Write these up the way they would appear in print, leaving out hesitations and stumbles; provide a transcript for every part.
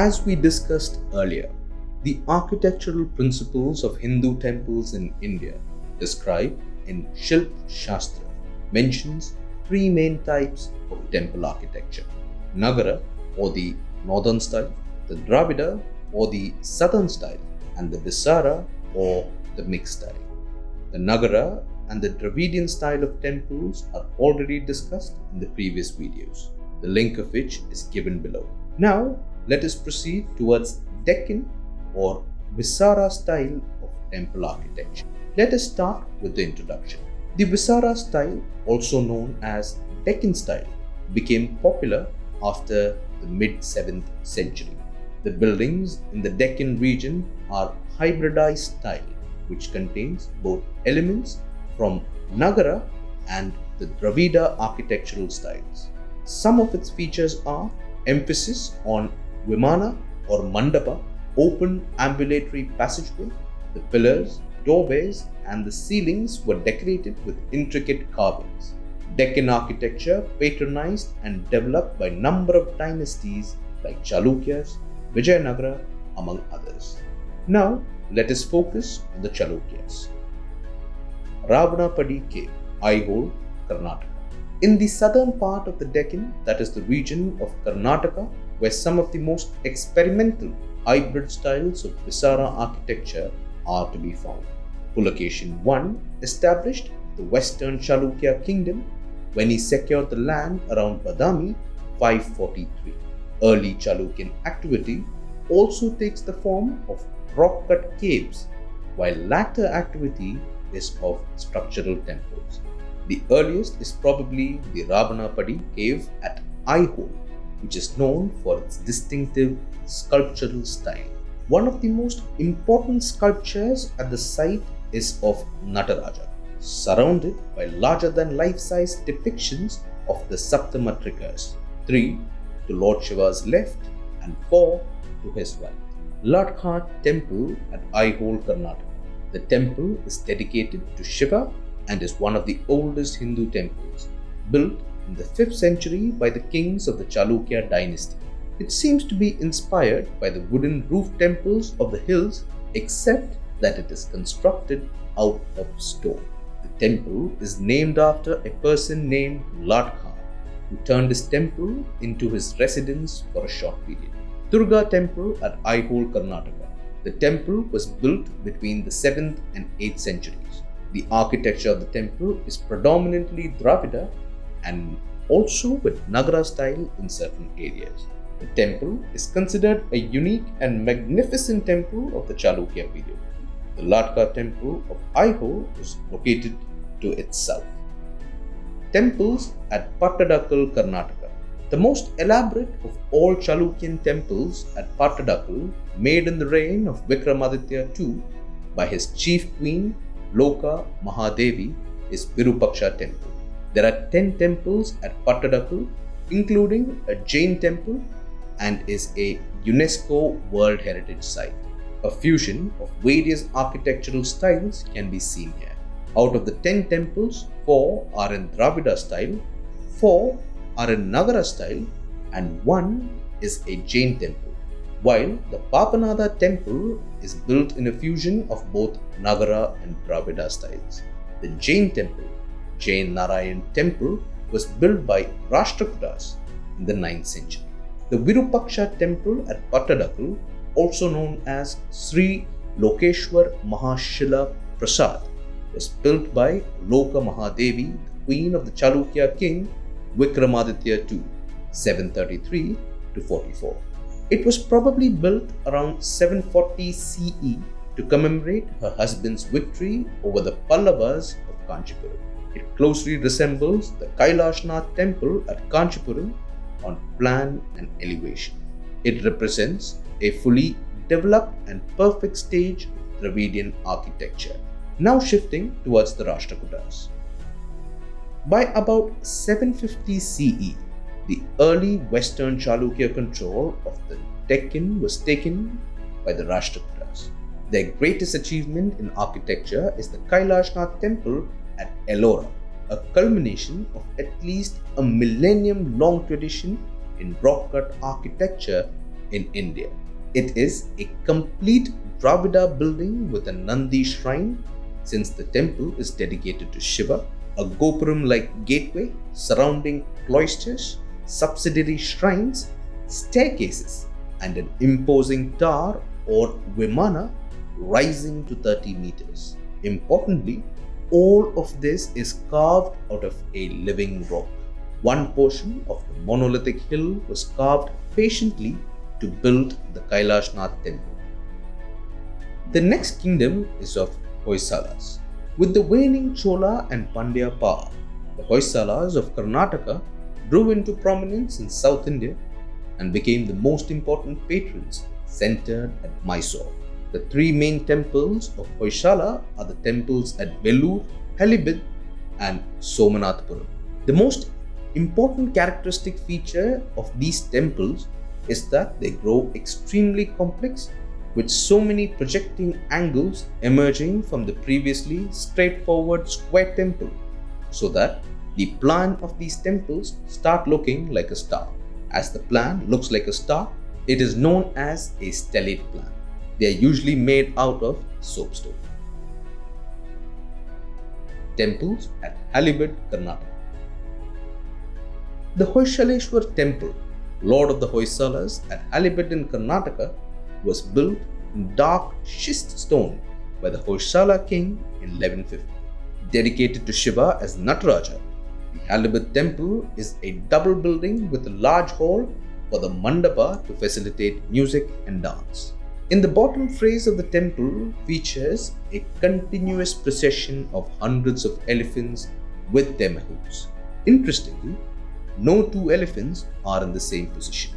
As we discussed earlier, the architectural principles of Hindu temples in India described in Shilp Shastra mentions three main types of temple architecture: Nagara or the northern style, the Dravida or the southern style, and the Vesara or the mixed style. The Nagara and the Dravidian style of temples are already discussed in the previous videos, the link of which is given below. Now, let us proceed towards Deccan or Vesara style of temple architecture. Let us start with the introduction. The Vesara style, also known as Deccan style, became popular after the mid-7th century. The buildings in the Deccan region are hybridized style, which contains both elements from Nagara and the Dravida architectural styles. Some of its features are emphasis on Vimana or Mandapa, open ambulatory passageway. The pillars, doorways, and the ceilings were decorated with intricate carvings. Deccan architecture patronized and developed by a number of dynasties like Chalukyas, Vijayanagara, among others. Now, let us focus on the Chalukyas. Ravanapadi Cave, Aihole, Karnataka. In the southern part of the Deccan, that is the region of Karnataka, where some of the most experimental hybrid styles of Vesara architecture are to be found. Pulakeshin I established the Western Chalukya kingdom when he secured the land around Badami 543. Early Chalukyan activity also takes the form of rock-cut caves, while latter activity is of structural temples. The earliest is probably the Ravanapadi cave at Aihole, which is known for its distinctive sculptural style. One of the most important sculptures at the site is of Nataraja, surrounded by larger-than-life-size depictions of the SAPTAMATRIKAS, 3 to Lord Shiva's left and 4 to his right. Ladkhat Temple at Aihole, Karnataka. The temple is dedicated to Shiva and is one of the oldest Hindu temples, built in the 5th century by the kings of the Chalukya dynasty. It seems to be inspired by the wooden roof temples of the hills, except that it is constructed out of stone. The temple is named after a person named Ladkhat, who turned his temple into his residence for a short period. Durga Temple at Aihole, Karnataka. The temple was built between the 7th and 8th centuries. The architecture of the temple is predominantly Dravida and also with Nagara style in certain areas. The temple is considered a unique and magnificent temple of the Chalukya period. The Ladkha Temple of Aihole is located to its south. Temples at Pattadakal, Karnataka. The most elaborate of all Chalukyan temples at Pattadakal, made in the reign of Vikramaditya II by his chief queen Loka Mahadevi, is Virupaksha Temple. There are 10 temples at Pattadakal, including a Jain temple, and is a UNESCO World Heritage Site. A fusion of various architectural styles can be seen here. Out of the 10 temples, 4 are in Dravida style, 4 are in Nagara style, and 1 is a Jain temple, while the PAPANATHA temple is built in a fusion of both Nagara and Dravida styles. The Jain temple, Jain Narayan temple, was built by Rashtrakutas in the 9th century. The Virupaksha temple at Pattadakal, also known as Sri Lokeshwar Mahashila Prasad, was built by Loka Mahadevi, the queen of the Chalukya king Vikramaditya II, 733 to 44. It was probably built around 740 CE to commemorate her husband's victory over the Pallavas of Kanchipuram. It closely resembles the Kailashnath temple at Kanchipuram on plan and elevation. It represents a fully developed and perfect stage of Dravidian architecture. Now shifting towards the Rashtrakutas. By about 750 CE, the early Western Chalukya control of the Deccan was taken by the Rashtrakutas. Their greatest achievement in architecture is the Kailashnath temple at Ellora, a culmination of at least a millennium-long tradition in rock-cut architecture in India. It is a complete Dravida building with a Nandi shrine, since the temple is dedicated to Shiva, a GOPURAM-like gateway surrounding cloisters, subsidiary shrines, staircases, and an imposing tower or vimana rising to 30 meters. Importantly, all of this is carved out of a living rock. One portion of the monolithic hill was carved patiently to build the Kailashnath temple. The next kingdom is of Hoysalas. With the waning Chola and Pandya power, the Hoysalas of Karnataka grew into prominence in South India and became the most important patrons centered at Mysore. The three main temples of Hoysala are the temples at Vellore, Halibid, and Somanathpuram. The most important characteristic feature of these temples is that they grow extremely complex, with so many projecting angles emerging from the previously straightforward square temple, so that the plan of these temples start looking like a star. As the plan looks like a star, it is known as a stellate plan. They are usually made out of soapstone. Temples at Halibid, Karnataka. The Hoysaleswara temple, Lord of the Hoysalas at Halibid in Karnataka, was built in dark schist stone by the Hoysala king in 1150. Dedicated to Shiva as Nataraja, the Halibid temple is a double building with a large hall for the mandapa to facilitate music and dance. In the bottom phrase of the temple features a continuous procession of hundreds of elephants with their mahouts. Interestingly, no two elephants are in the same position.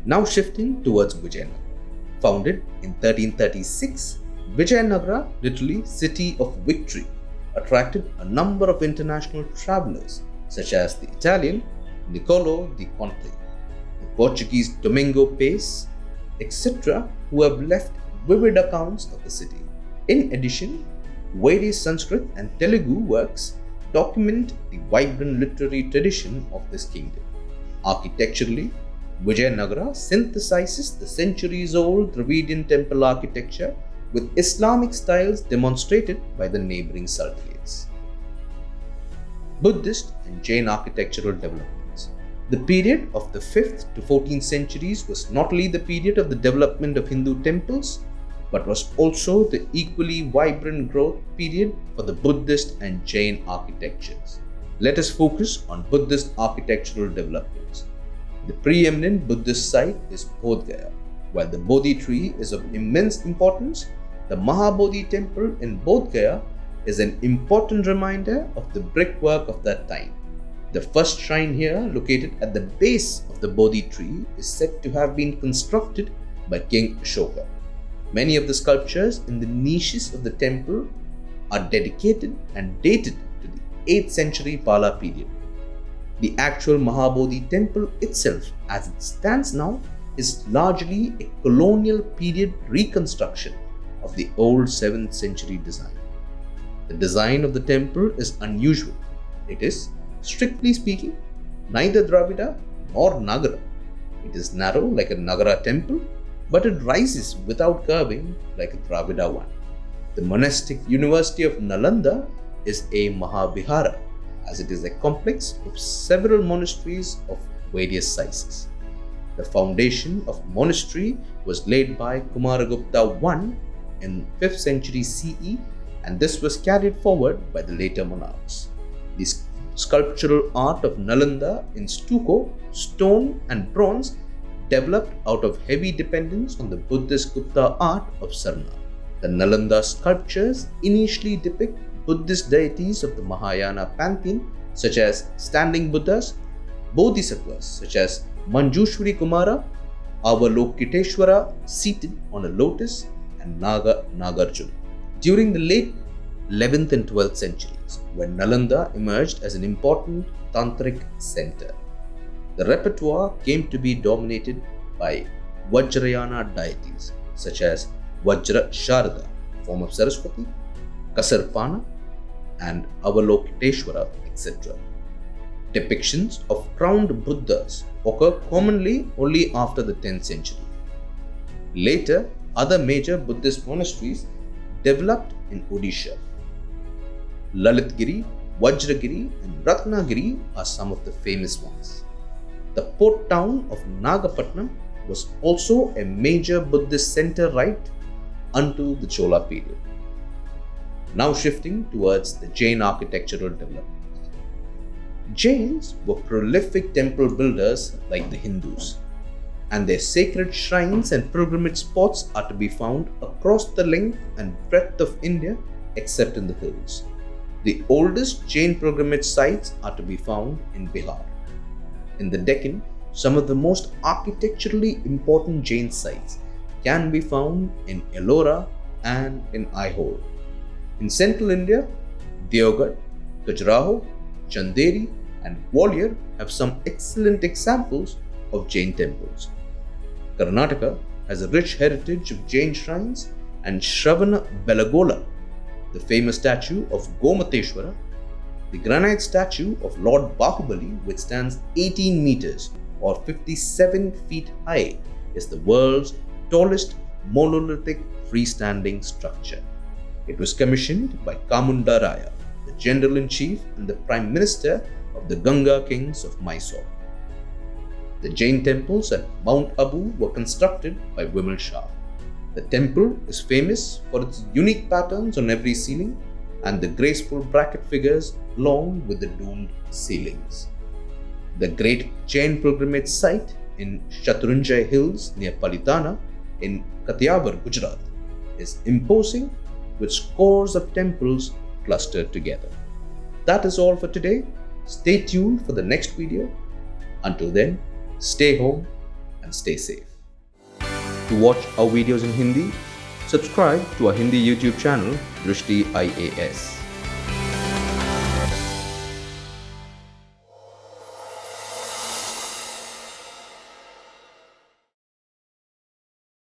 Now shifting towards Vijayanagara. Founded in 1336, Vijayanagara, literally city of victory, attracted a number of international travelers such as the Italian Niccolo di Conte, the Portuguese Domingo Pace, etc., who have left vivid accounts of the city. In addition, various Sanskrit and Telugu works document the vibrant literary tradition of this kingdom. Architecturally, Vijayanagara synthesizes the centuries-old Dravidian temple architecture with Islamic styles demonstrated by the neighboring sultanates. Buddhist and Jain architectural developments. The period of the 5th to 14th centuries was not only the period of the development of Hindu temples, but was also the equally vibrant growth period for the Buddhist and Jain architectures. Let us focus on Buddhist architectural developments. The preeminent Buddhist site is Bodh Gaya. While the Bodhi tree is of immense importance, the Mahabodhi temple in Bodh Gaya is an important reminder of the brickwork of that time. The first shrine here, located at the base of the Bodhi tree, is said to have been constructed by King Ashoka. Many of the sculptures in the niches of the temple are dedicated and dated to the 8th century Pala period. The actual Mahabodhi temple itself, as it stands now, is largely a colonial period reconstruction of the old 7th century design. The design of the temple is unusual. It is, strictly speaking, neither Dravida nor Nagara. It is narrow like a Nagara temple, but it rises without curving like a Dravida one. The monastic university of Nalanda is a Mahavihara, as it is a complex of several monasteries of various sizes. The foundation of monastery was laid by Kumaragupta I in 5th century CE, and this was carried forward by the later monarchs. The sculptural art of Nalanda in stucco, stone and bronze developed out of heavy dependence on the Buddhist Gupta art of Sarna. The Nalanda sculptures initially depict Buddhist deities of the Mahayana pantheon, such as standing Buddhas, Bodhisattvas such as Manjushwari Kumara, Avalokiteshwara seated on a lotus, and Nagarjuna. During the late 11th and 12th centuries, when Nalanda emerged as an important tantric center, the repertoire came to be dominated by Vajrayana deities such as Vajra Sharada, form of Saraswati, Kasarpana, and Avalokiteshwara, etc. Depictions of crowned Buddhas occur commonly only after the 10th century. Later, other major Buddhist monasteries developed in Odisha. Lalitgiri, Vajragiri and Ratnagiri are some of the famous ones. The port town of Nagapattinam was also a major Buddhist center right until the Chola period. Now shifting towards the Jain architectural development. Jains were prolific temple builders like the Hindus, and their sacred shrines and pilgrimage spots are to be found across the length and breadth of India except in the hills. The oldest Jain pilgrimage sites are to be found in Bihar. In the Deccan, some of the most architecturally important Jain sites can be found in Ellora and in Aihole. In central India, Deoghar, Khajuraho, Chanderi and Gwalior have some excellent examples of Jain temples. Karnataka has a rich heritage of Jain shrines, and SHRAVANABELAGOLA, the famous statue of GOMATESHWARA, the granite statue of Lord Bahubali, which stands 18 meters or 57 feet high, is the world's tallest monolithic freestanding structure. It was commissioned by Kamundaraya, the General-in-Chief and the Prime Minister of the Ganga Kings of Mysore. The Jain temples at Mount Abu were constructed by Vimal Shah. The temple is famous for its unique patterns on every ceiling and the graceful bracket figures along with the domed ceilings. The great Jain pilgrimage site in Shatrunjay Hills near Palitana in Kathiawar, Gujarat is imposing with scores of temples clustered together. That is all for today. Stay tuned for the next video. Until then, stay home and stay safe. To watch our videos in Hindi, subscribe to our Hindi YouTube channel Drishti IAS.